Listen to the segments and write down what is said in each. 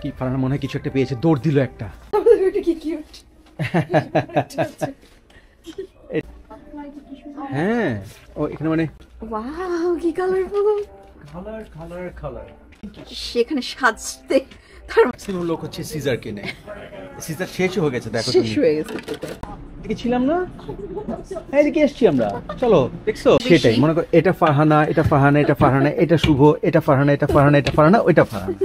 কি ফারহানা মনে হয় কিছু একটা পেয়েছে, দৌড় দিল একটা। হ্যাঁ ও এখানে মানে ওয়াও কি কালারফুল, কালার কালার কালার। সেখানে সাজতে তার ম্যাক্সিমাম লোক হচ্ছে সিজার কিনে, সিজার শেষ হয়ে গেছে। দেখো শেষ হয়ে গেছে। এদিকে ছিলাম না, হ্যাঁ এদিকে এসছি আমরা, চলো দেখছো। সেটাই মনে করো, এটা ফারহানা, এটা ফারহানা, এটা ফারহানা, এটা শুভ, এটা ফারহানা, এটা ফারহানা, এটা ফারহানা, ওইটা ফারহানা।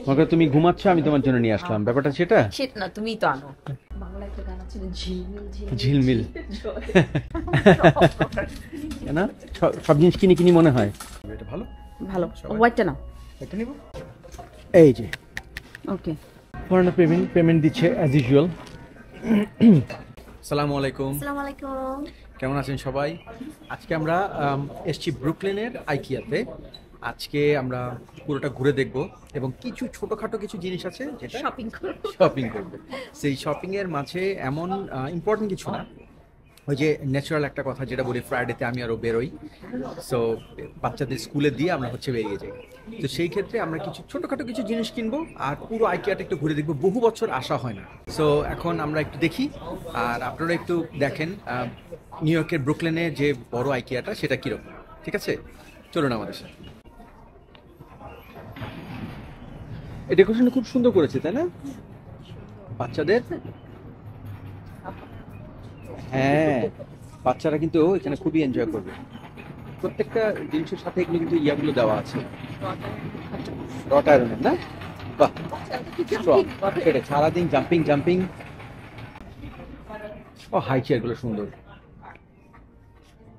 মনে করো তুমি ঘুমাচ্ছ, আমি তোমার জন্য নিয়ে আসলাম, ব্যাপারটা সেটা সেটা না, তুমিই তো আনো। বাংলা একটা গান আছে ঝিলমিল ঝিলমিল, না সব জিনিস কিনে কিনি মনে হয়। এটা ভালো ভালো, হোয়াইটটা না, এটা নিব। এই যে ওকে, ফারহানা পেমেন্ট দিচ্ছে অ্যাজ ইউজুয়াল। আসসালামু আলাইকুম। আসসালামু আলাইকুম। কেমন আছেন সবাই? আজকে আমরা এসছি ব্রুকলিনের আইকিয়াতে। আজকে আমরা পুরোটা ঘুরে দেখব এবং কিছু ছোটোখাটো কিছু জিনিস আছে যেটা শপিং করব। সেই শপিংয়ের মাঝে এমন ইম্পর্টেন্ট কিছু না, ওই যে ন্যাচারাল একটা কথা যেটা বলি, ফ্রাইডেতে আমি আরও বেরোই, সো বাচ্চাদের স্কুলে দিয়ে আমরা হচ্ছে বেরিয়ে যাই। তো সেই ক্ষেত্রে আমরা কিছু ছোটোখাটো কিছু জিনিস কিনবো আর পুরো আইকিয়াটা একটু ঘুরে দেখবো। বহু বছর আসা হয় না, সো এখন আমরা একটু দেখি আর আপনারা একটু দেখেন নিউ ইয়র্কের ব্রুকলিনে যে বড় আইকিয়াটা সেটা কীরকম। ঠিক আছে, চলুন আমাদের সাথে। এই ডেকোরেশনটা খুব সুন্দর করেছে, তাই না বাচ্চাদের? হ্যাঁ, বাচ্চারা কিন্তু এখানে খুবই এনজয় করবে। প্রত্যেকটা জিনিসের সাথে এগুলো কিন্তু ইয়াগুলো দেওয়া আছে, রট আয়রনের, না? বাহ, সেটা সারাদিন জাম্পিং। ও হাই চেয়ারগুলো সুন্দর।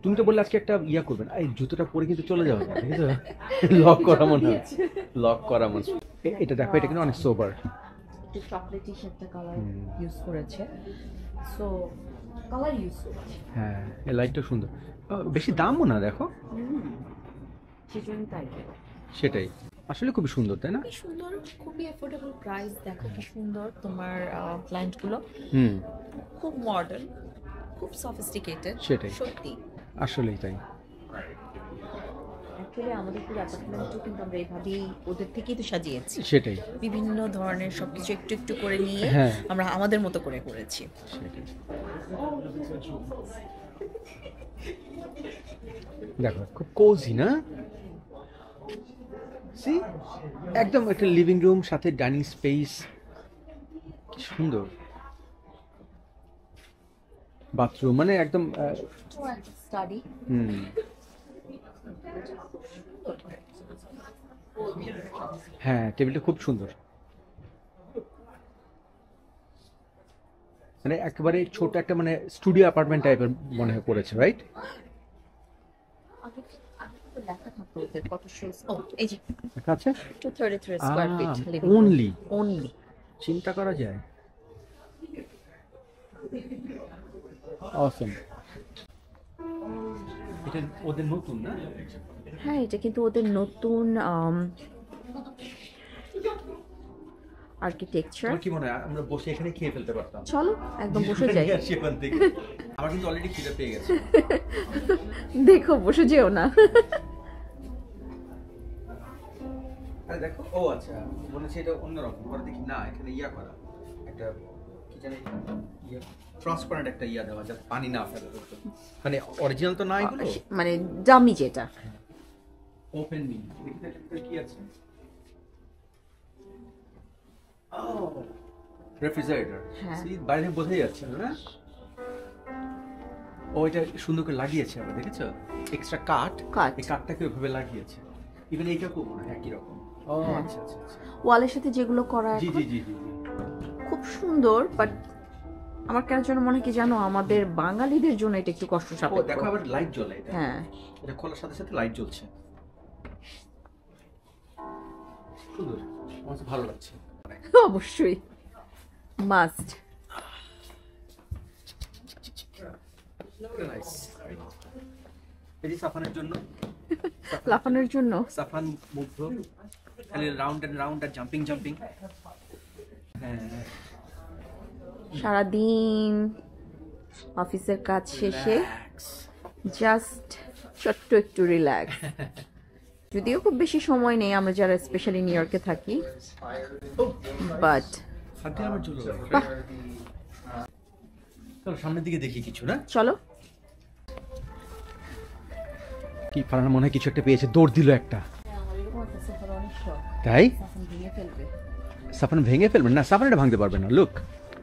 তুমি তো বললে আজকে একটা ইয়া করবেন, এই জুতোটা পরে কিন্তু চলে যাওয়া যায়, ঠিক আছে? লক করা মনে হয়, লক করা মনে হয়। এটা দেখো, এটা কিন্তু অনেক সোবার, একটু চকলেটি একটা কালার ইউজ করেছে, সো কালার ইউজ করেছে। হ্যাঁ এই লাইটটা সুন্দর, বেশি দামও না দেখো, সেজন্য তাই। সেটাই আসলে খুবই সুন্দর, তাই না? খুবই সুন্দর, খুবই অ্যাফোর্ডেবল প্রাইস। দেখো কি সুন্দর তোমার ক্লায়েন্টগুলো, খুব মডার্ন, খুব সফিস্টিকেটেড। সেটাই সত্যি আসলেই তাই। অ্যাকচুয়ালি আমাদের পুরো অ্যাপার্টমেন্টও কিন্তু আমরা এইভাবেই ওদের থেকেই তো সাজিয়েছি। সেটাই, বিভিন্ন ধরনের সবকিছু একটু একটু করে নিয়ে হ্যাঁ আমরা আমাদের মতো করে করেছি। সেটাই। দেখো খুব কোজি না, সি একদম একটা লিভিং রুম সাথে ডাইনিং স্পেস, কি সুন্দর। বাথরুম মানে একদম স্টাডি। হ্যাঁ টেবিলটা খুব সুন্দর, মানে একেবারে ছোট একটা মানে স্টুডিও অ্যাপার্টমেন্ট টাইপের মনে হয় করেছে, রাইট? আচ্ছা 233 স্কয়ার ফিট অনলি, চিন্তা করা যায়। অসম। এটা ওদের নতুন না? হ্যাঁ এটা কিন্তু ওদের নতুন আর্কিটেকচার। কি মনে হয় আমরা বসে এখানে খেয়ে ফেলতে পারতাম? চলো একদম বসে যাই। আমার কিন্তু অলরেডি খিদে পেয়ে গেছে। দেখো বসে যেও না। আরে দেখো, ও আচ্ছা মনে হচ্ছে এটা অন্যরকম, পরে দেখি না এখানে ইয়া করা একটা কি জানি ইয়া ট্রান্সপারেন্ট একটা ইয়া দেওয়া যাতে পানি না ফেলে, মানে অরিজিনাল তো না এগুলো, মানে ডামি যেটা। ওপেন মি দেখি কি আছে। ও রেফ্রিজারেটর, সি বাইরে বোঝা যাচ্ছে না? ও এটা সুন্দর করে লাগিয়েছে, আমরা দেখেছো এক্সট্রা কাঠ, এই কাঠটাকে ওইভাবে লাগিয়েছে। ইভেন এইটা খুব মনে হয় একই রকম। ও আচ্ছা আচ্ছা আচ্ছা, ওয়ালের সাথে যেগুলো করা জি জি জি জি খুব সুন্দর। বাট আমার কেন যেন মনে হয় কি জানো, আমাদের বাঙালিদের জন্য এটা একটু কষ্ট সাপেক্ষ। দেখো আবার লাইট জ্বলে, এটা হ্যাঁ এটা খোলার সাথে সাথে লাইট জ্বলছে, সুন্দর, আমার তো ভালো লাগছে। অবশ্যই মাস্ট। এই সাফানের জন্য, লাফানোর জন্য সাফান মুগ্ধ, খালি রাউন্ড এন্ড রাউন্ড আর জাম্পিং। হ্যাঁ সারাদিন অফিসের কাজ শেষে জাস্ট ছোট্ট একটু রিল্যাক্স। যদিও খুব বেশি সময় নেই আমরা যারা স্পেশালি নিউ ইয়র্কে থাকি, বাট হাত দিয়ে আমার চলে যাবে। চলো সামনের দিকে দেখি কিছু না। চলো। কি ফারানা মনে হয় কিছু একটা পেয়েছে, দৌড় দিল একটা। তাই সাফান ভেঙে ফেলবেন না, সাফান এটা ভাঙতে পারবে না। লুক,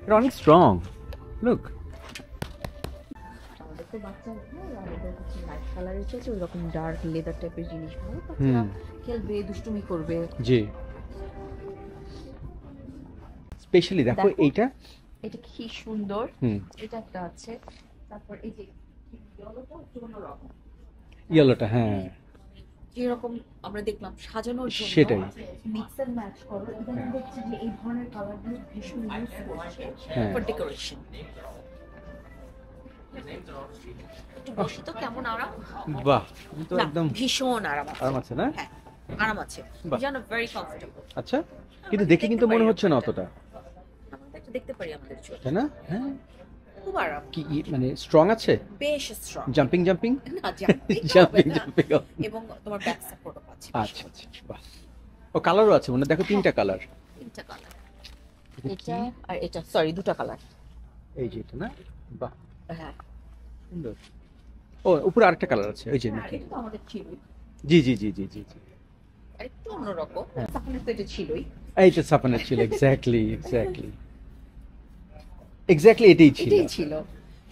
এটা অনেক স্ট্রং। লুক, ওইরকম ডার্ক লেদার টাইপের জিনিস খেলবে, দুষ্টুমি করবে। জি, স্পেশালি দেখো এইটা, এটা কি সুন্দর। এটা একটা আছে, তারপর এই যে ইয়েলোটা একটু অন্যরকম। ইয়েলোটা হ্যাঁ যেরকম আমরা দেখলাম সাজানোর জন্য, সেটাই মিক্স এন্ড ম্যাচ করো। ইদানিং দেখছি যে এই ধরনের কালারগুলো ভীষণ ইউজ করছে হ্যাঁ। For decoration. বসে তো কেমন আরাম। বাহ, তো না, একদম ভীষণ আরাম আছে। আরাম আছে না? হ্যাঁ, আরাম আছে। বাহ। জানো, ভেরি কমফোর্টেবল। আচ্ছা, কিন্তু দেখে কিন্তু মনে হচ্ছে না অতটা, আমরা তো একটা দেখতে পারি আমাদের চোখে। তাই না? হ্যাঁ, খুব আরাম, কি মানে স্ট্রং আছে, বেশ স্ট্রং। জাম্পিং জাম্পিং না, jumping জাম্পিং হবে না। জাম্পিং। এবং তোমার ব্যাক সাপোর্টও পাচ্ছি। আচ্ছা আচ্ছা, বাহ। ও কালারও আছে মানে, দেখো তিনটা কালার। তিনটা কালার, এটা আর এটা, সরি দুটো কালার। এই যে এটা না, বাহ হ্যাঁ, সুন্দর। ও উপরে আরেকটা কালার আছে, ওই যে নাকি? এটা তো আমাদের ছিলই, জি জি জি জি জি জি, একটু অন্যরকম। হ্যাঁ। সাফানের তো এটা ছিলই। এইটা সাফানের ছিল, এক্স্যাক্টলি এক্স্যাক্টলি এক্স্যাক্টলি এটাই ছিল। এটাই ছিল,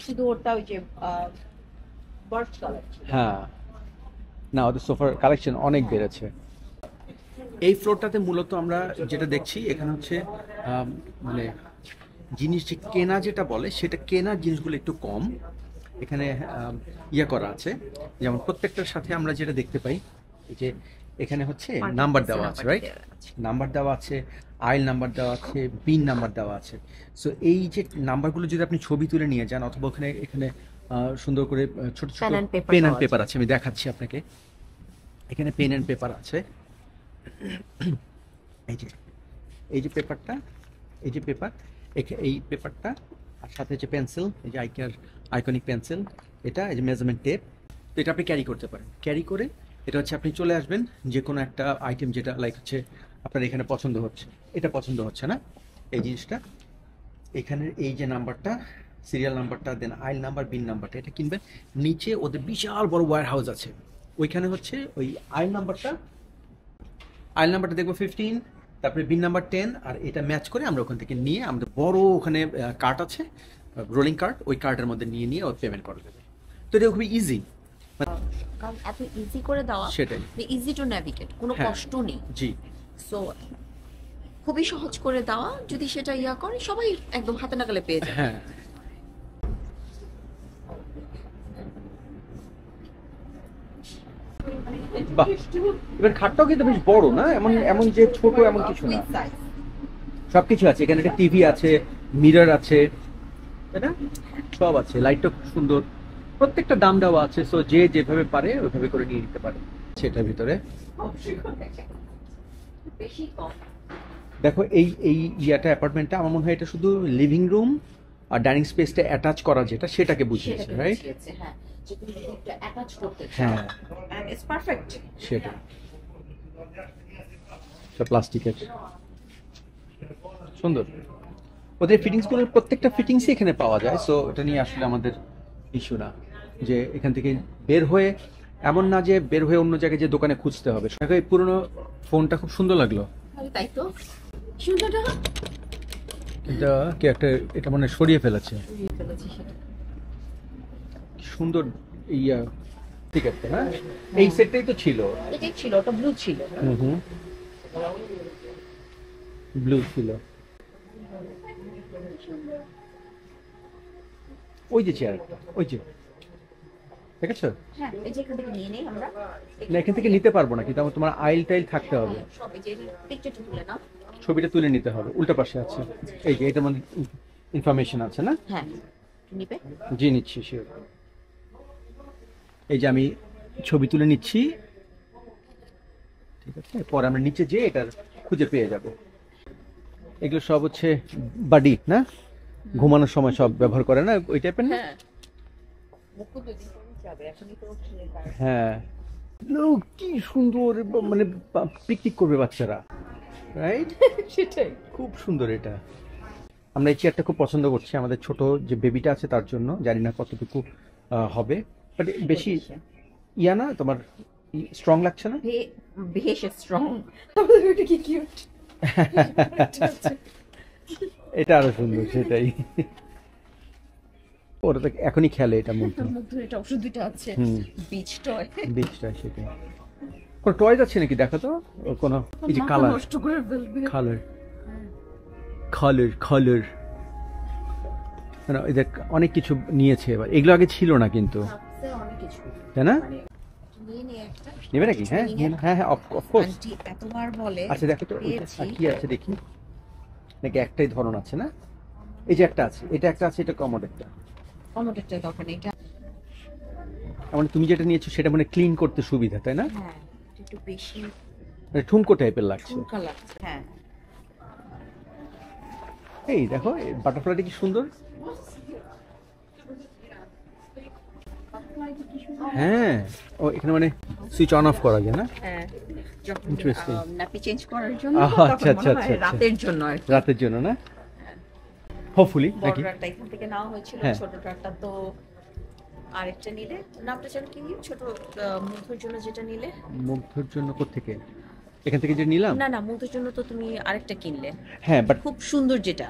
শুধু ওটা ওই যে বার্ড কালার ছিল। হ্যাঁ, না ওদের সোফার কালেকশন অনেক বেড়েছে। এই ফ্লোরটাতে মূলত আমরা যেটা দেখছি এখানে হচ্ছে মানে জিনিস যে কেনা যেটা বলে সেটা, কেনার জিনিসগুলো একটু কম এখানে ইয়ে করা আছে। যেমন প্রত্যেকটার সাথে আমরা যেটা দেখতে পাই, এই যে এখানে হচ্ছে নাম্বার দেওয়া আছে, রাইট? নাম্বার দেওয়া আছে, আইল নাম্বার দেওয়া আছে, বিন নাম্বার দেওয়া আছে। সো এই যে নাম্বারগুলো যদি আপনি ছবি তুলে নিয়ে যান, অথবা ওখানে এখানে সুন্দর করে ছোট ছোট পেন অ্যান্ড পেপার আছে, আমি দেখাচ্ছি আপনাকে। এখানে পেন অ্যান্ড পেপার আছে, এই যে পেপারটা, এই যে পেপার, এই পেপারটা, আর সাথে হচ্ছে পেন্সিল, এই যে আইকনিক পেন্সিল, এটা এই যে মেজারমেন্ট টেপ। তো এটা আপনি ক্যারি করতে পারেন। ক্যারি করে এটা হচ্ছে আপনি চলে আসবেন যে কোনো একটা আইটেম যেটা লাইক হচ্ছে আপনার এখানে পছন্দ হচ্ছে, এটা পছন্দ হচ্ছে না, এই জিনিসটা এখানের এই যে নাম্বারটা, সিরিয়াল নাম্বারটা, দেন আইল নাম্বার, বিন নাম্বারটা, এটা কিনবেন। নিচে ওদের বিশাল বড় ওয়্যার হাউস আছে, ওইখানে হচ্ছে ওই আইল নাম্বারটা দেখবো 15, তারপরে বিন নাম্বার 10, আর এটা ম্যাচ করে আমরা ওখান থেকে নিয়ে আমাদের বড় ওখানে কার্ট আছে, রোলিং কার্ট, ওই কার্টের মধ্যে নিয়ে ও পেমেন্ট করে দেবে। তো এটা খুবই ইজি, কারণ এত ইজি করে দেওয়া, সেটাই ইজি টু নেভিগেট, কোনো কষ্ট নেই। জি, সো খুবই সহজ করে দেওয়া, যদি সেটা ইয়া করে সবাই একদম হাতে নাগালে পেয়ে যায়। হ্যাঁ। বাহ, এবার খাটটাও কিন্তু বেশ বড় না, এমন এমন যে ছোট এমন কিছু না, সবকিছু আছে এখানে। একটা টিভি আছে, মিরর আছে, তাই না? সব আছে, লাইটটা খুব সুন্দর, প্রত্যেকটা দাম দেওয়া আছে। সো যে যেভাবে পারে ওইভাবে করে নিয়ে নিতে পারে। সেটার ভিতরে বেশি কম। দেখো এই এই ইয়াটা অ্যাপার্টমেন্টটা আমার মনে হয় এটা শুধু লিভিং রুম আর ডাইনিং স্পেসটা অ্যাটাচ করা যেটা, সেটাকে বুঝিয়েছে, রাইট? হ্যাঁ, যে তুমি একটা অ্যাটাচ করতে চাও, হ্যাঁ, এন্ড ইটস পারফেক্ট। সেটা সব প্লাস্টিকের, সুন্দর। ওদের ফিটিংসগুলোর প্রত্যেকটা ফিটিংসই এখানে পাওয়া যায়। সো এটা নিয়ে আসলে আমাদের ইস্যু না যে এখান থেকে বের হয়ে, এমন না যে বের হয়ে অন্য জায়গায় যে দোকানে খুঁজতে হবে। এই পুরনো ফোনটা খুব সুন্দর লাগলো। তাই তো, সুন্দরটা এটা কি একটা, এটা মনে হয় সরিয়ে ফেলেছে। সুন্দর ইয়া, ঠিক আছে না? এই সেটটাই তো ছিল, এটাই ছিল, ওটা ব্লু ছিল। ব্লু ছিল। ওই যে চেয়ারটা, ওই যে দেখেছো? হ্যাঁ, এই যে এখান থেকে নিয়ে নেই আমরা। না, এখান থেকে নিতে পারবো না, কিন্তু আমার তোমার আইল টাইল থাকতে হবে, সব এই যে পিকচারটা তুলে নাও, ছবিটা তুলে নিতে হবে। উল্টা পাশে আছে, এই যে এটার মধ্যে ইনফরমেশন আছে না? হ্যাঁ নিবে। জি নিচ্ছি, শিওর। এই যে আমি ছবি তুলে নিচ্ছি, ঠিক আছে? পরে আমরা নিচে যেয়ে এটা খুঁজে পেয়ে যাব। এগুলো সব হচ্ছে বাডি না, ঘুমানোর সময় সব ব্যবহার করে না, ওই টাইপের না? হ্যাঁ, কি সুন্দর, মানে পিকনিক করবে বাচ্চারা। রাইট? সেটাই। খুব সুন্দর এটা। আমরা এই চেয়ারটা খুব পছন্দ করছি আমাদের ছোট যে বেবিটা আছে তার জন্য। জানি না কতটুকু হবে, বাট বেশি ইয়া না তোমার, স্ট্রং লাগছে না? বেশ স্ট্রং। তাহলে এটা কি কিউট। এটা আরো সুন্দর, সেটাই। ওরা তো এখনই খেলে এটা মধ্যে। এটা অবশ্য দুইটা আছে, বিচ টয়। বিচ টয়, সেটাই। কোন টয় আছে নাকি দেখো তো? কোন এই যে কালার, নষ্ট করে ফেলবে। কালার কালার কালার এদের অনেক কিছু নিয়েছে এবার, এগুলো আগে ছিল না কিন্তু, অনেক কিছু, তাই না? নিয়ে নিয়ে একটা নেবে নাকি? হ্যাঁ হ্যাঁ হ্যাঁ, অফকোর্স। আন্টি এতবার বলে। আচ্ছা দেখো তো কি আছে দেখি, নাকি একটাই ধরন আছে না? এই যে একটা আছে, এটা একটা আছে, এটা কমোড একটা। কমোডেরটা দরকার নেই, এটা মানে তুমি যেটা নিয়েছো সেটা মানে ক্লিন করতে সুবিধা, তাই না? হ্যাঁ একটু বেশি মানে ঠুনকো টাইপের লাগছে। ঝুমকা লাগছে। হ্যাঁ এই দেখো বাটারফ্লাইটা কি সুন্দর। হ্যাঁ, ও এখানে মানে সুইচ অন অফ করা যায় না? হ্যাঁ, যখন Interesting. নাপি চেঞ্জ করার জন্য, আচ্ছা আচ্ছা আচ্ছা, রাতের জন্য আর কি। রাতের জন্য না, হোপফুলি নাকি? বড়টা এখান থেকে নেওয়া হয়েছিল, হ্যাঁ। ছোটটা তো আরেকটা নিলে, নামটা যেন কি, ছোট মুগ্ধর জন্য যেটা নিলে। মুগ্ধর জন্য কোত্থেকে? এখান থেকে যে নিলাম? না না, মুগ্ধর জন্য তো তুমি আরেকটা কিনলে, হ্যাঁ বাট খুব সুন্দর যেটা।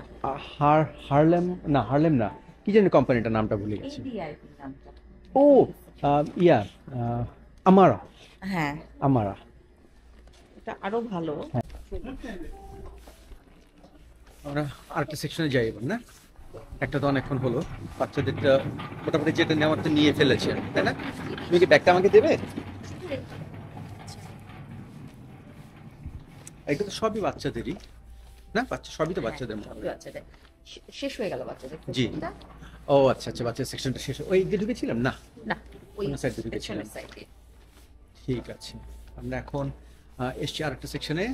হারলেম না, হারলেম না, কি জানি কোম্পানিটার নামটা ভুলে গেছি। ADIP নামটা। ও ইয়া, আমারা। হ্যাঁ, আমারা এটা আরো ভালো। আমরা আরেকটা সেকশনে যাই এবার, না? একটা তো অনেকক্ষণ হলো, বাচ্চাদেরটা মোটামুটি যেটা নেওয়ার তো নিয়ে ফেলেছে, তাই না? তুমি কি ব্যাগটা আমাকে দেবে? এগুলো তো সবই বাচ্চাদেরই না? সবই তো বাচ্চাদের মতো। বাচ্চাদের শেষ হয়ে গেল, বাচ্চাদের জি। সেকশনটা। ও আচ্ছা আচ্ছা, বাচ্চার সেকশনটা শেষ, ওই যে ঢুকেছিলাম না? না, ওই অন্য side এ ঢুকেছিলাম। পেছনের সাইডে। ঠিক আছে, আমরা এখন এসছি আরেকটা সেকশনে।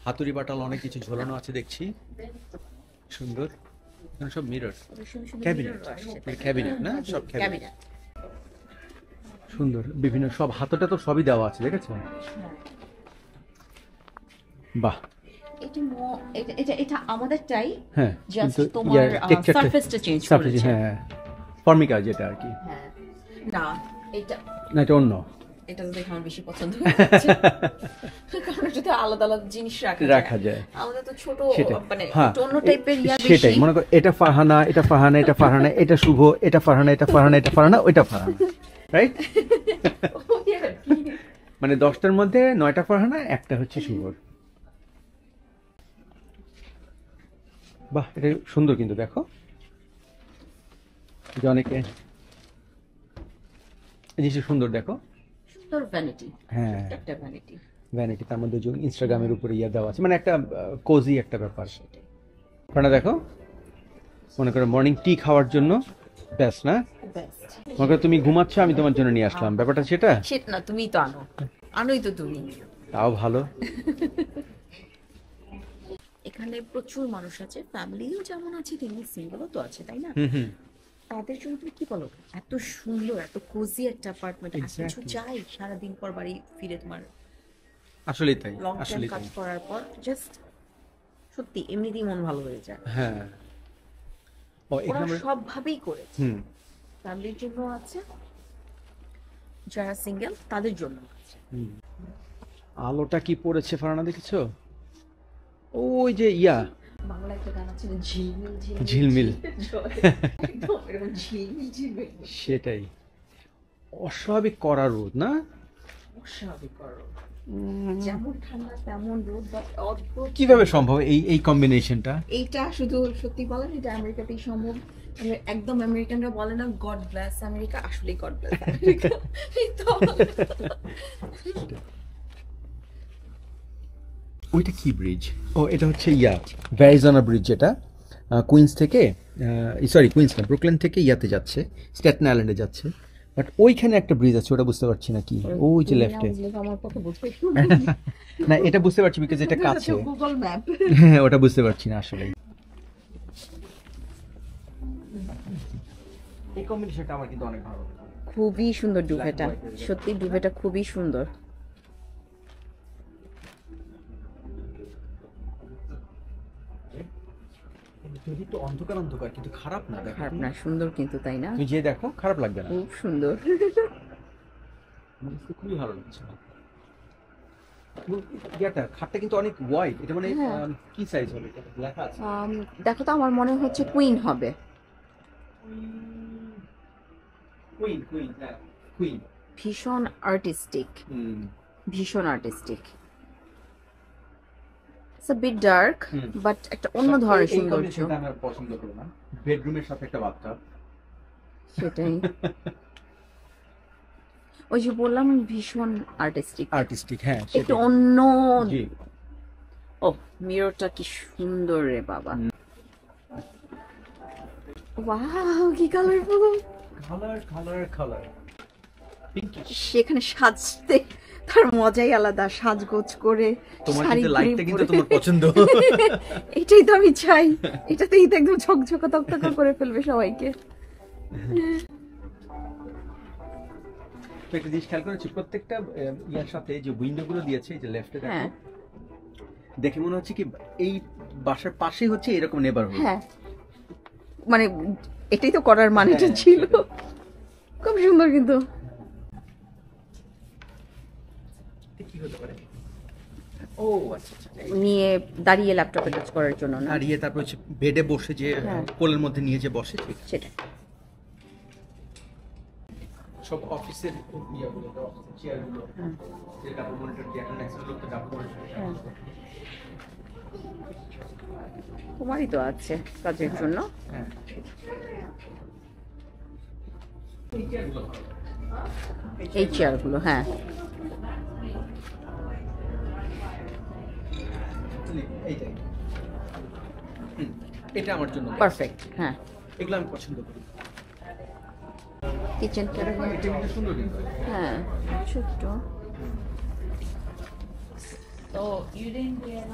হাতুড়ি বাটাল অনেক কিছু ঝোলানো আছে দেখছি, সুন্দর। এখানে সব মিরর, ক্যাবিনেট, ক্যাবিনেট না, সব ক্যাবিনেট। সুন্দর, বিভিন্ন সব হাতটা তো সবই দেওয়া আছে, দেখেছো? বাহ। এটা আমাদেরটাই, হ্যাঁ, জাস্ট কিন্তু তোমার টেক্সচারটা, সারফেসটা চেঞ্জ সারফেস, করেছে। হ্যাঁ, ফর্মিকা যেটা আর কি। হ্যাঁ, না এটা না, এটা অন্য। এটা তো দেখে আমার বেশি পছন্দ হয়েছে, কারণ যদি আলাদা আলাদা জিনিস রাখা যায়। আমাদের তো ছোট, সেটাই, মানে হ্যাঁ, অন্য টাইপের ইয়া বেশি। সেটাই, মনে করো এটা ফারহানা, এটা ফারহানা, এটা ফারহানা, এটা শুভ, এটা ফারহানা, এটা ফারহানা, এটা ফারহানা, ওইটা ফারহানা, রাইট? মানে 10টার মধ্যে 9টা ফারহানা, একটা হচ্ছে শুভর। বাহ, এটা সুন্দর কিন্তু, দেখো যে অনেকে এই জিনিসটা সুন্দর, দেখো। সুন্দর ভ্যানিটি, হ্যাঁ, একটা ভ্যানিটি। ভ্যানিটি, তার মধ্যে যে ইনস্টাগ্রামের উপরে ইয়া দেওয়া আছে, মানে একটা কোজি একটা ব্যাপার। ফারহানা দেখো, মনে করো মর্নিং টি খাওয়ার জন্য বেস্ট, না? বেস্ট। মনে করো তুমি ঘুমাচ্ছ, আমি তোমার জন্য নিয়ে আসলাম, ব্যাপারটা সেটা। সেটা না, তুমিই তো আনোই তো তুমি। তাও ভালো। এখানে প্রচুর মানুষ আছে, ফ্যামিলিও যেমন আছে, তেমনি সিঙ্গেলও তো আছে, তাই না? হুম। তাদের জন্য তুমি কি বলো, এত সুন্দর, এত কোজি একটা অ্যাপার্টমেন্ট, এত কিছু Exactly. চাই সারাদিন পর বাড়ি ফিরে, তোমার আসলেই তাই, লং টাইম আসলেই কাজ তাই। করার পর জাস্ট সত্যি এমনিতেই মন ভালো হয়ে যায়। হ্যাঁ, ও ওরা এখানে আমরা- সব ভাবেই করেছে, হুম, ফ্যামিলির জন্য আছে, যারা সিঙ্গেল তাদের জন্য আছে। হুম। আলোটা কি পড়েছে ফারহানা, দেখেছো? ওই যে ইয়া, বাংলা একটা গান আছে না, ঝিলমিল ঝিলমিল। জল। একদম এরকম ঝিলমিল ঝিলমিল, সেটাই, অস্বাভাবিক কড়া রোদ, না? অস্বাভাবিক করো, যেমন ঠান্ডা তেমন রোদ, বা অদ্ভুত। কিভাবে সম্ভব এই কম্বিনেশনটা? এইটা শুধু সত্যি বলেন, এটা আমেরিকাতেই সম্ভব। একদম আমেরিকানরা বলে না গড ব্লেস আমেরিকা, আসলেই গড ব্লেস আমেরিকা। ওইটা কি ব্রিজ? ও এটা হচ্ছে ইয়া, ভ্যারিজোনা ব্রিজ, যেটা কুইন্স থেকে, সরি কুইন্স না, ব্রুকলেন থেকে ইয়াতে যাচ্ছে, স্ট্যাটেন আইল্যান্ডে যাচ্ছে। বাট ওইখানে একটা ব্রিজ আছে, ওটা বুঝতে পারছি না কি, ওই যে লেফটে। আমার কথা বুঝতে না, এটা বুঝতে পারছি বিকজ এটা কাছে। Google map. হ্যাঁ, ওটা বুঝতে পারছি না আসলে। এই কম্বিনেশনটা আমার কিন্তু অনেক ভালো। খুবই সুন্দর ডুভেটা, সত্যি ডুভেটা খুবই সুন্দর। যদি তো অন্ধকার অন্ধকার, কিন্তু খারাপ না, দেখো খারাপ না, সুন্দর কিন্তু, তাই না? তুমি যে দেখো খারাপ লাগবে না, খুব সুন্দর। আমার কাছে খুবই ভালো লাগছে। এবং ইয়াটা খাটটা কিন্তু অনেক ওয়াইড, এটা মানে হ্যাঁ। কি সাইজ হবে এটা লেখা আছে? দেখো তো, আমার মনে হচ্ছে কুইন হবে। কুইন, কুইন, হ্যাঁ কুইন। ভীষণ আর্টিস্টিক, ভীষণ artistic. It's a bit dark, hmm. But একটা অন্য ধরনের এই সৌন্দর্য। combination-টা আমি আর পছন্দ করি না, বেডরুমের সাথে একটা বাথটাব। সেটাই, ওই যে বললাম ভীষণ আর্টিস্টিক, আর্টিস্টিক, হ্যাঁ একটু সেটাই। অন্য। জি। ও, মিররটা কি সুন্দর রে বাবা! ওয়াও, কি colourful! Colour colour colour, pinkish. সেখানে সাজতে তার মজাই আলাদা, সাজগোজ করে তোমার শাড়ি কিন্তু লাইটটা কিন্তু পরে। তোমার পছন্দ। এটাই তো আমি চাই, এটাতেই তো একদম ঝকঝকা তকতকা করে ফেলবে সবাইকে। তো একটা জিনিস খেয়াল করেছি, প্রত্যেকটা ইয়ার সাথে যে উইন্ডো গুলো দিয়েছে, এই যে লেফটে দেখো, হ্যাঁ দেখে মনে হচ্ছে কি এই বাসার পাশেই হচ্ছে এরকম নেবারহুড। হ্যাঁ, মানে এটাই তো করার মানেটা হ্যাঁ, ছিল। সেটাই। খুব সুন্দর কিন্তু। কি হতে পারে? ও আচ্ছা আচ্ছা, নিয়ে দাঁড়িয়ে ল্যাপটপে কাজ করার জন্য না? আর ইয়ে তারপর হচ্ছে বেডে বসে যে হ্যাঁ। কোলের মধ্যে নিয়ে যে বসে, ঠিক সেটা সব অফিসের ইয়াগুলো, অফিসের চেয়ারগুলো, যে ডাবল মনিটর দিয়ে এখন ম্যাক্সিমাম লোক তো ডাবল মনিটর। হ্যাঁ। তোমারই তো আছে কাজের জন্য। হ্যাঁ, এই চেয়ারগুলো ভালো। এই চেয়ারগুলো, হ্যাঁ। এইটাই। এটা আমার জন্য পারফেক্ট, হ্যাঁ। এগুলো আমি পছন্দ করি। কিচেন ক্যাবিনেট, এটা কিন্তু সুন্দর কিন্তু। হ্যাঁ, ছোট্ট। So you didn't get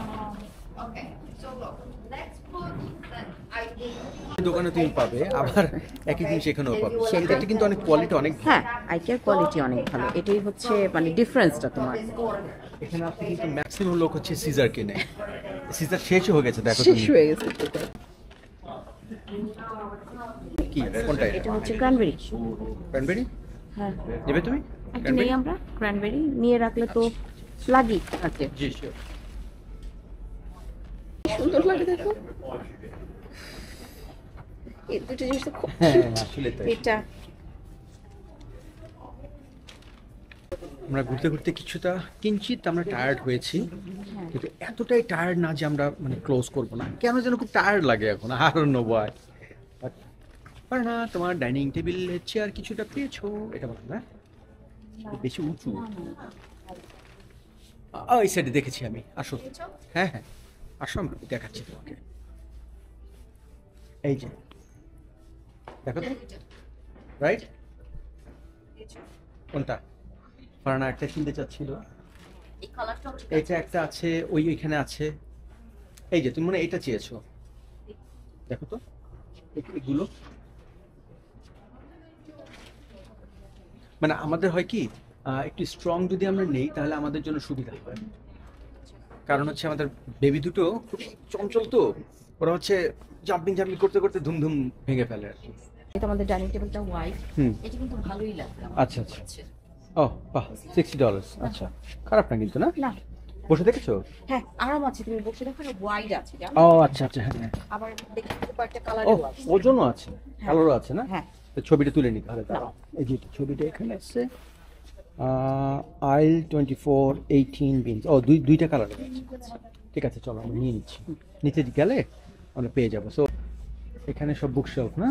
okay. So look, let's put the ID. দোকানে তুমি পাবে, আবার একই জিনিস এখানেও পাবে, সেটা কিন্তু অনেক কোয়ালিটি অনেক ভালো। হ্যাঁ, আইকিয়ার কোয়ালিটি অনেক ভালো, এটাই হচ্ছে মানে ডিফারেন্সটা তোমার। এখানে আপনি কিন্তু ম্যাক্সিমাম লোক হচ্ছে সিজার কিনে, সিজার শেষই হয়ে গেছে, দেখো শেষ তুমি হয়ে গেছে। কি কোনটা এটা হচ্ছে ক্র্যানবেরি। ক্র্যানবেরি হ্যাঁ, নেবে তুমি? একটা নেই আমরা ক্র্যানবেরি, নিয়ে রাখলে তো লাগি থাকে। জি শিওর। সুন্দর লাগে দেখো, এই দুটো জিনিস তো খুব হ্যাঁ cute। আসলে তাই। এটা আমরা ঘুরতে ঘুরতে কিছুটা কিঞ্চিত আমরা টায়ার্ড হয়েছি, হ্যাঁ। কিন্তু এতটাই টায়ার্ড না যে আমরা মানে ক্লোজ করব না, কেন যেন খুব টায়ার্ড লাগে এখন, আর নো ওয়াই। আর না, তোমার ডাইনিং টেবিল চেয়ার কিছুটা পেয়েছো, এটা বলো না বেশি উঁচু। এই সাইডে দেখেছি আমি, আসো। হ্যাঁ হ্যাঁ, আসো আমি দেখাচ্ছি তোমাকে। এই যে দেখো তো, রাইট? কোনটা? ফারানা একটা কিনতে চাচ্ছিল, এই কালারটা এটা একটা আছে, ওইখানে আছে। এই যে তুমি মানে এটা চেয়েছো, দেখো তো এগুলো। মানে আমাদের হয় কি, একটু স্ট্রং যদি আমরা নেই তাহলে আমাদের জন্য সুবিধা হয়, কারণ হচ্ছে আমাদের বেবি দুটো খুব চঞ্চল, তো ওরা হচ্ছে জাম্পিং জাম্পিং করতে করতে ধুম ধুম ভেঙে ফেলে আর কি। এটা আমাদের ডাইনিং টেবিলটা হোয়াইট, হুম, এটা কিন্তু ভালোই লাগবে আমার আচ্ছা আচ্ছা। কাছে। ও বাহ, $60, আচ্ছা খারাপ না কিন্তু, না? না, বসে দেখেছো? হ্যাঁ আরাম আছে, তুমি বসে দেখো, ওয়াইড আছে জানো? ও আচ্ছা আচ্ছা, হ্যাঁ। আবার দেখি একটা ও কালারও আছে। ওজনও আছে, কালারও আছে না? হ্যাঁ, তো ছবিটা তুলে নিতে হবে, দাঁড়াও। এই যে ছবিটা এখানে আছে, আইল 24 18 বিনস। ও দুইটা কালার আছে, ঠিক আছে চলো আমরা নিয়ে নিচ্ছি, নিচে গেলে আমরা পেয়ে যাবো। সো এখানে সব বুকশেলফ না,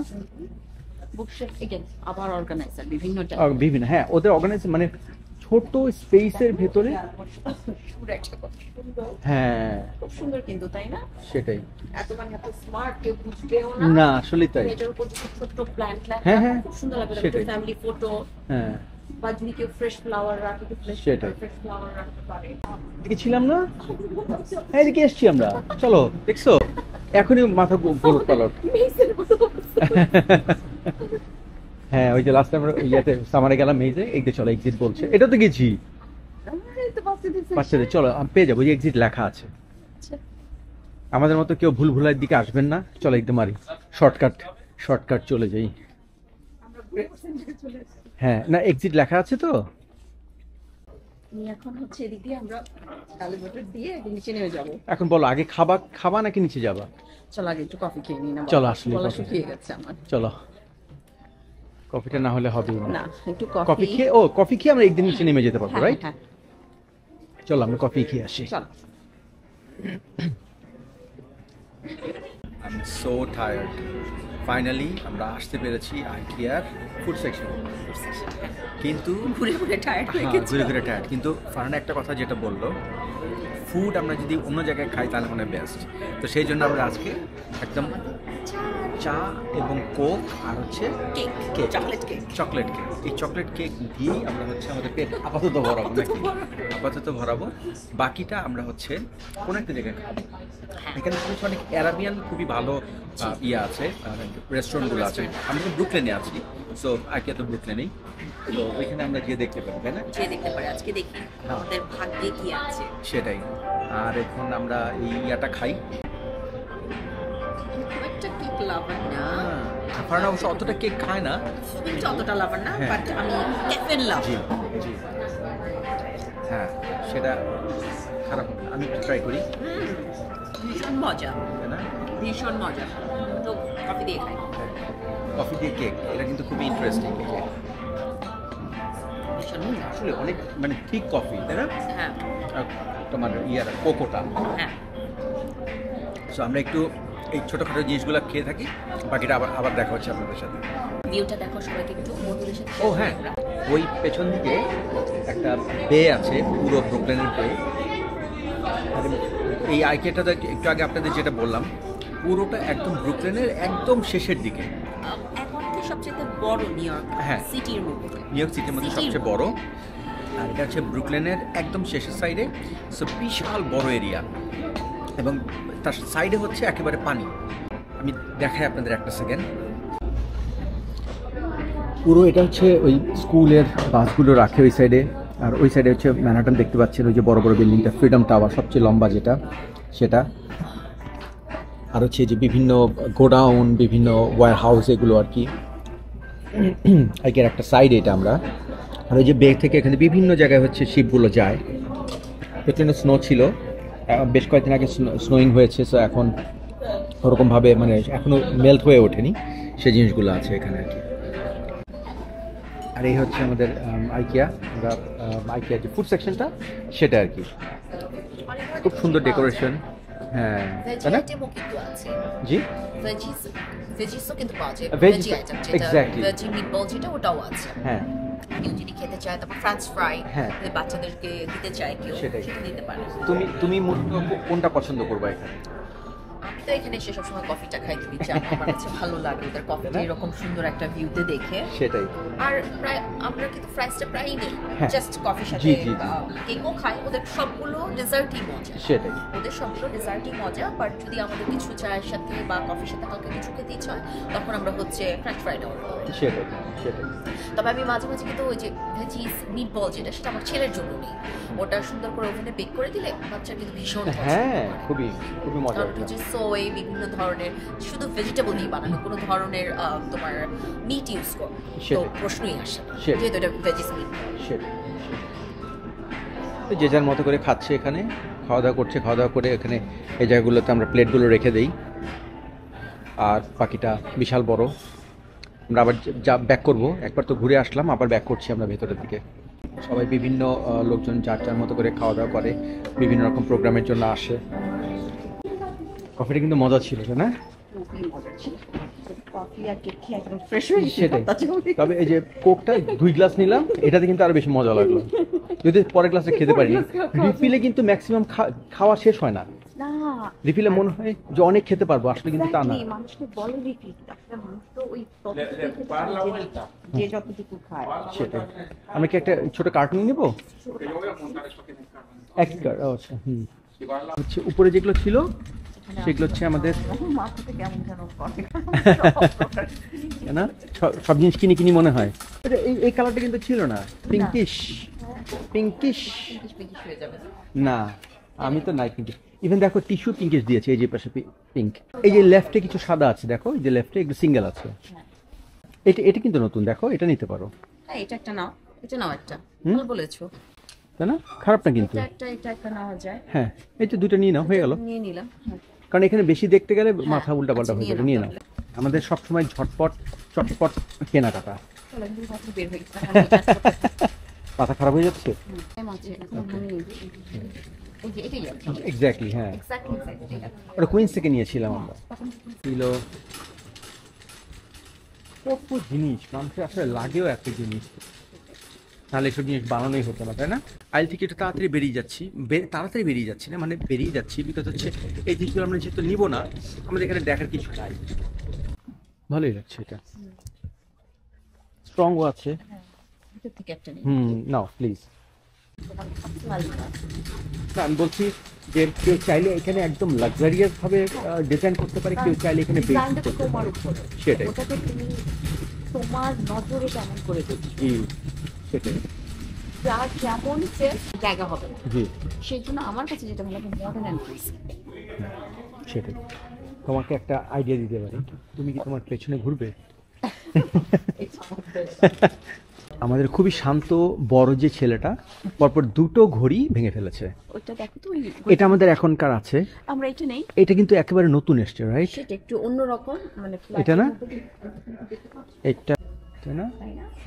বুকশেলফ এগেন আবার অর্গানাইজার বিভিন্ন বিভিন্ন, হ্যাঁ ওদের অর্গানাইজ, মানে ছোট স্পেসের ভেতরে। হ্যাঁ খুব সুন্দর কিন্তু, তাই না? সেটাই, এত মানে এত স্মার্ট, কেউ বুঝবেও না। না আসলেই তাই। এটার উপর যদি ছোট্ট প্ল্যান্ট হ্যাঁ, হ্যাঁ, খুব সুন্দর লাগবে, সেটাই। ফ্যামিলি ফটো, হ্যাঁ বা যদি কেউ ফ্রেশ ফ্লাওয়ার রাখে, সেটাই। ফ্রেশ ফ্লাওয়ার রাখতে পারে। এদিকে ছিলাম না, হ্যাঁ এদিকে এসছি আমরা, চলো দেখছো এখনই মাথা গোল পালট। মেসের মতো অবস্থা। হ্যাঁ ওই যে লাস্ট আমরা ইয়াতে সামারে গেলাম, মেজে এদিকে চলো এক্সিট বলছে, এটা তো গেছি এই তো বাচ্চাদের section। বাচ্চাদের, চলো আমি পেয়ে যাবো, ওই এক্সিট লেখা আছে। আচ্ছা। আমাদের মতো কেউ ভুল ভুলার দিকে আসবেন না, চলো একদম মারি শর্টকাট চলে যাই। হ্যাঁ, না এক্সিট লেখা আছে তো। এখন হচ্ছে এদিক দিয়ে আমরা এলিভেটর দিয়ে নিচে নেমে যাবো। এখন বলো আগে খাবা নাকি নিচে যাবা? চলো আগে একটু কফি খেয়ে নিই না? চলো আসলে গলা coffee। শুকিয়ে গেছে আমার। চলো, কফিটা না হলে হবে না, একটু কফি খেয়ে কফি খেয়ে আমরা একদিন নিচে নেমে যেতে পারবো, হ্যাঁ, রাইট? হ্যাঁ, চলো আমরা কফি খেয়ে আসি। চলো। I'm so tired. ফাইনালি আমরা আসতে পেরেছি আইকিয়ার ফুড সেকশন, কিন্তু ঘুরে ঘুরে টায়ার্ড হয়ে গেছে। ঘুরে টায়ার্ড। কিন্তু ফারহানা একটা কথা যেটা বললো, ফুড আমরা যদি অন্য জায়গায় খাই তাহলে মানে বেস্ট। তো সেই জন্য আমরা আজকে একদম চা এবং কোক আর হচ্ছে চকলেট কেক, এই চকলেট কেক দিয়েই আমরা হচ্ছে আমাদের পেট আপাতত ভরাবো। বাকিটা আমরা হচ্ছে কোনো একটা জায়গায় খাবো। এখানে কিছু অনেক অ্যারাবিয়ান খুবই ভালো ইয়ে আছে, রেস্টুরেন্টগুলো আছে। আমরা তো ব্রুকলেনে আছি, সো আইকিয়া তো ব্রুকলেনেই, তো ওইখানে আমরা গিয়ে দেখতে পাবো, তাই না? দেখতে পারি, আজকে দেখি আমাদের ভাগ্যে কি আছে সেটাই। আর এখন আমরা এই ইয়াটা খাই। খুব একটা কেক লাভার না, ফারহানা অবশ্য অতটা কেক খায় না, অতটা লাভার না, হ্যাঁ। বাট আমি ক্যাফেন লাভ। জি, হ্যাঁ, সেটা খারাপ না। আমি একটু ট্রাই করি, ভীষণ মজা, তাই না? ভীষণ মজা। তো কফি দিয়ে খাই। কফি দিয়ে কেক, এটা কিন্তু খুবই ইন্টারেস্টিং। ভীষণ মজা। আসলে অনেক মানে ঠিক কফি, তাই না? হ্যাঁ, আর তোমার ইয়ার কোকোটা। হ্যাঁ। সো আমরা একটু এই ছোটোখাটো জিনিসগুলো খেয়ে থাকি, বাকিটা আবার দেখা হচ্ছে আপনাদের সাথে। ভিউটা দেখো সবাইকে একটু, বন্ধুদের সাথে। ও হ্যাঁ, ওই পেছন দিকে একটা বে আছে, পুরো ব্রুকলেনের বে। এই আইকিয়াটা একটু আগে আপনাদের যেটা বললাম, পুরোটা একদম ব্রুকলেনের একদম শেষের দিকে। এখন তো সবচেয়ে বড় নিউ ইয়র্ক হ্যাঁ। সিটির মধ্যে, নিউ ইয়র্ক সিটির মধ্যে সবচেয়ে বড়, আর এটা হচ্ছে ব্রুকলেনের একদম শেষের সাইডে। সো বিশাল বড় এরিয়া, এবং তার সাইডে হচ্ছে একেবারে পানি। আমি দেখাই আপনাদের একটা সেকেন্ড। পুরো এটা হচ্ছে ওই স্কুলের বাসগুলো রাখে ওই সাইডে, আর ওই সাইডে হচ্ছে ম্যানহাটন দেখতে পাচ্ছেন, ওই যে বড় বড় বিল্ডিংটা, ফ্রিডম টাওয়ার সবচেয়ে লম্বা যেটা, সেটা। আর হচ্ছে যে বিভিন্ন গোডাউন, বিভিন্ন ওয়্যার হাউস, এগুলো আর কি আইকের একটা সাইড এটা আমরা। আর ওই যে বে থেকে এখানে বিভিন্ন জায়গায় হচ্ছে শিপগুলো যায়। এখানে স্নো ছিল, বেশ কয়েকদিন আগে স্নোয়িং হয়েছে, সো এখন ওরকমভাবে মানে এখনও মেল্ট হয়ে ওঠেনি, সেই জিনিসগুলো আছে এখানে আর কি। আর এই হচ্ছে আমাদের আইকিয়া, আমরা আইকিয়া যে ফুড সেকশনটা সেটা আর কি, খুব সুন্দর ডেকোরেশন। হ্যাঁ, তাই না? জি, ভেজিসও কিন্তু পাওয়া যায়, Veg, ভেজি আইটেম যেটা exactly. ভেজি মিটবল যেটা, ওটাও আছে। হ্যাঁ, কেউ যদি খেতে চায়, তারপর ফ্রেঞ্চ ফ্রাই, হ্যাঁ। বাচ্চাদেরকে দিতে চায় কেউ, সেটাই। সেটা দিতে পারে। তুমি মূলত কোনটা পছন্দ করবা এখানে? আমি তো এখানে এসে সবসময় কফিটা খাই, তুমি চা, আমার কাছে ভালো লাগে ওদের কফিটা এরকম সুন্দর একটা ভিউতে দেখে। সেটাই। আর প্রায় আমরা কিন্তু ফ্রাইসটা প্রায়ই নেই, হ্যাঁ। জাস্ট কফির সাথে জি, জি, জি। কেকও খাই। ওদের সবগুলো ডেজার্টই মজা, সেটাই। ওদের সবগুলো ডেজার্টই মজা। বাট যদি আমাদের কিছু চায়ের সাথে বা কফির সাথে হালকা কিছু খেতে ইচ্ছা হয়, তখন আমরা হচ্ছে ফ্রেঞ্চ ফ্রাইটা অর্ডার করি। সেটাই। তবে আমি মাঝে মাঝে কিন্তু ওই যে ভেজিস মিটবল যেটা, সেটা আমার ছেলের জন্য নেই। ওটা সুন্দর করে ওভেনে বেক করে দিলে বাচ্চা কিন্তু ভীষণ পছন্দ হ্যাঁ, করে। খুবই মজা। কারণ হচ্ছে সোয়ে বিভিন্ন ধরনের, শুধু ভেজিটেবল দিয়ে বানানো, কোনো ধরনের তোমার মিট ইউজ করো তো সেটাই। প্রশ্নই আসে না, সেটাই। যেহেতু এটা ভেজিস মিট। সেটাই। যে যার মতো করে খাচ্ছে, এখানে খাওয়া দাওয়া করছে, খাওয়া দাওয়া করে এখানে এই জায়গাগুলোতে আমরা প্লেটগুলো রেখে দেই। আর বাকিটা বিশাল বড়, আমরা আবার যা ব্যাক করবো, একবার তো ঘুরে আসলাম, আবার ব্যাক করছি আমরা ভেতরের দিকে। সবাই বিভিন্ন লোকজন যার মতো করে খাওয়া দাওয়া করে, বিভিন্ন রকম প্রোগ্রামের জন্য আসে। কফিটা কিন্তু মজা ছিল, তাই না? কফি আর কেক খেয়ে একদম ফ্রেশ হয়ে গেছে। সেটাই। তবে এই যে কোকটা 2 গ্লাস নিলাম, এটাতে কিন্তু আরো বেশি মজা লাগলো। যদি পরের গ্লাসে খেতে পারি, রিফিলে কিন্তু ম্যাক্সিমাম খাওয়া শেষ হয় না। না, রিফিলে মনে হয় যে অনেক খেতে পারবো, আসলে কিন্তু তা না। মানুষকে বলে রিফিল, আসলে মানুষ তো ওই যে যতটুকু খায়। সেটাই। আমরা কি একটা ছোট কার্টুন নিব? এক আচ্ছা, হচ্ছে উপরে যেগুলো ছিল সেগুলো হচ্ছে আমাদের, মাথাতে কেমন যেন করে না সব জিনিস কিনি মনে হয়। এই কালারটা কিন্তু ছিল না, পিঙ্কিশ হয়ে যাবে। না, আমি তো নাই কিন্তু ইভেন দেখো টিস্যু পিঙ্কিশ দিয়েছে, এই যে পাশে পিঙ্ক, এই যে লেফটে কিছু সাদা আছে, দেখো এই যে লেফটে একটু সিঙ্গেল আছে। এটা এটা কিন্তু নতুন, দেখো এটা নিতে পারো। হ্যাঁ এটা একটা নাও, এটা নাও একটা, ভালো বলেছো। তাই না, খারাপ না কিন্তু। এটা একটা নেওয়া যায়। হ্যাঁ এই তো দুটো নিয়ে নাও, হয়ে গেল। নিয়ে নিলাম। কারণ এখানে বেশি দেখতে গেলে মাথা উল্টা পাল্টা আচ্ছা, হয়ে যাবে, নিয়ে নাও। আমাদের সবসময় ঝটপট চটপট কেনাকাটা। বের হয়ে গেছে। মাথা খারাপ হয়ে যাচ্ছে। এক্স্যাক্টলি, হ্যাঁ ওটা কুইন্স থেকে নিয়েছিলাম আমরা। ছিল কত জিনিস, মানুষের আসলে লাগেও এত জিনিস, তাহলে এসব জিনিস বানানোই হতো না, তাই না? আইল থেকে একটু তাড়াতাড়ি বেরিয়ে যাচ্ছি, তাড়াতাড়ি বেরিয়ে যাচ্ছি না, মানে বেরিয়ে যাচ্ছি বিকজ হচ্ছে এই জিনিসগুলো আমরা যেহেতু নিব না, আমাদের এখানে দেখার কিছু নাই। ভালোই লাগছে এটা, স্ট্রংও আছে। নাও প্লিজ। না আমি বলছি যে কেউ চাইলে এখানে একদম লাক্সারিয়াস ভাবে ডিজাইন করতে পারে, কেউ চাইলে এখানে সেটাই তোমার নজরে কেমন করে দেখি, জি সেটাই যার যেমন জায়গা হবে, জি সেই জন্য আমার কাছে যেটা ভালো লাগে মডার্ন অ্যান্ড ক্লাসিক। সেটাই। তোমাকে একটা আইডিয়া দিতে পারি, তুমি কি তোমার পেছনে ঘুরবে? আমাদের খুবই শান্ত বড় যে ছেলেটা পরপর দুটো ঘড়ি ভেঙে ফেলেছে। ওটা দেখো তো, এটা আমাদের এখনকার আছে, আমরা এটা নেই। এটা কিন্তু একেবারে নতুন এসছে, রাইট? সেটা একটু অন্যরকম, মানে এটা না, এটা তাই না,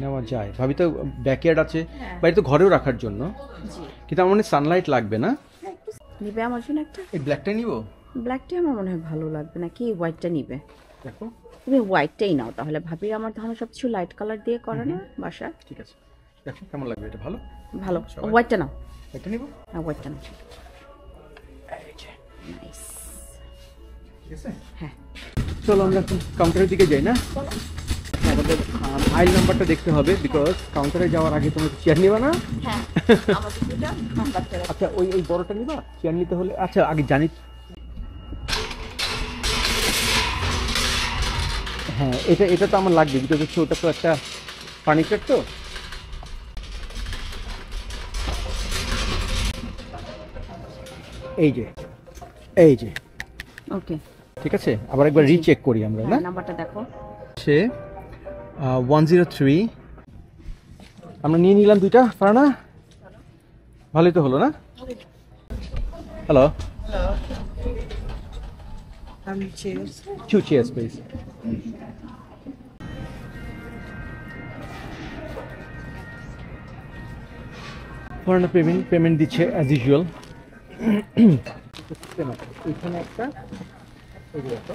নেওয়া যায় ভাবি। তো ব্যাকইয়ার্ড আছে, বাড়ি তো ঘরেও রাখার জন্য, কিন্তু আমার মনে হয় সানলাইট লাগবে না। নিবে আমার জন্য একটা? এই ব্ল্যাকটা নিব। ব্ল্যাকটা আমার মনে হয় ভালো লাগবে না, কি হোয়াইটটা নিবে? দেখো তুমি হোয়াইটটাই নাও তাহলে। ভাবি আমার ধারণা সব কিছু লাইট কালার দিয়ে করে না বাসা। ঠিক আছে, দেখো কেমন লাগবে, এটা ভালো ভালো। হোয়াইটটা নাও, এটা নিব। হ্যাঁ হোয়াইটটা নাও। নাইস, ঠিক আছে। হ্যাঁ চলো আমরা কাউন্টারের দিকে যাই না? আমাদের আইল নাম্বারটা দেখতে হবে, বিকজ কাউন্টারে যাওয়ার আগে তুমি চেয়ার নিবা না? হ্যাঁ আমাদের দুটো বাচ্চারা। আচ্ছা ওই এই বড়টা নিবা, চেয়ার নিতে হলে। আচ্ছা আগে জানি, হ্যাঁ এটা এটা তো আমার লাগবে, বিকজ হচ্ছে ওটা তো একটা ফার্নিচার। তো এই যে এই যে ওকে ঠিক আছে, আবার একবার রিচেক করি আমরা, না? নাম্বারটা দেখো। সে 103 আমরা নিয়ে নিলাম দুইটা। ফারানা ভালোই তো হলো না? Hello, two chairs please. ফারানা payment দিচ্ছে অ্যাজ ইউজুয়াল। এইখানে একটা, এই যে দেখো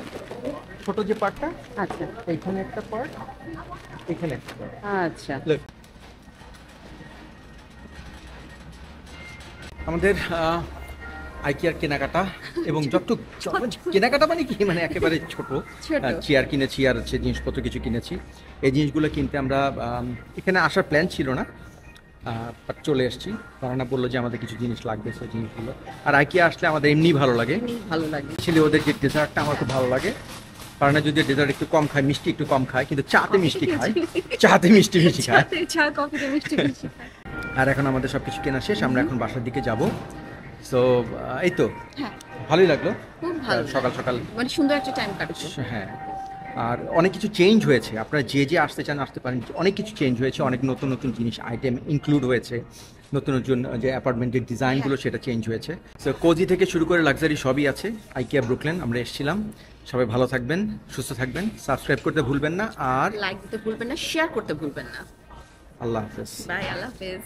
ছোট যে পার্টটা, আচ্ছা এইখানে একটা পার্ট, এখানে একটা পার্ট। আচ্ছা আমাদের আইকিয়ার কেনাকাটা এবং যতটুকু কেনাকাটা মানে কি, মানে একেবারে ছোট চেয়ার কিনেছি আর হচ্ছে জিনিসপত্র কিছু কিনেছি। এই জিনিসগুলো কিনতে আমরা এখানে আসার প্ল্যান ছিল না, বাট চলে এসেছি। ফারানা বললো যে আমাদের কিছু জিনিস লাগবে, সেই জিনিসগুলো। আর আইকিয়া আসলে আমাদের এমনি ভালো লাগে, ভালো লাগে। ছিল ওদের যে ডেজার্টটা আমার খুব ভালো লাগে। ফারানা যদি ডেজার্ট একটু কম খায়, মিষ্টি একটু কম খায়, কিন্তু চাতে মিষ্টি খায়, চাতে মিষ্টি বেশি খায়। চা কফিতে মিষ্টি বেশি খায়। আর এখন আমাদের সবকিছু কেনা শেষ, আমরা এখন বাসার দিকে যাব। সো এই তো হ্যাঁ ভালোই লাগলো, খুব ভালো, সকাল সকাল মানে সুন্দর একটা টাইম কাটছে। হ্যাঁ, আর অনেক কিছু চেঞ্জ হয়েছে, আপনারা যে যে আসতে চান আসতে পারেন। অনেক কিছু চেঞ্জ হয়েছে, অনেক নতুন নতুন জিনিস আইটেম ইনক্লুড হয়েছে, নতুন নতুন যে অ্যাপার্টমেন্টের ডিজাইনগুলো সেটা চেঞ্জ হয়েছে। সো কোজি থেকে শুরু করে লাক্সারি সবই আছে আইকিয়া ব্রুকলেন। আমরা এসেছিলাম, সবাই ভালো থাকবেন, সুস্থ থাকবেন, সাবস্ক্রাইব করতে ভুলবেন না, আর লাইক দিতে ভুলবেন না, শেয়ার করতে ভুলবেন না। আল্লাহ হাফেজ। বাই, আল্লাহ হাফেজ।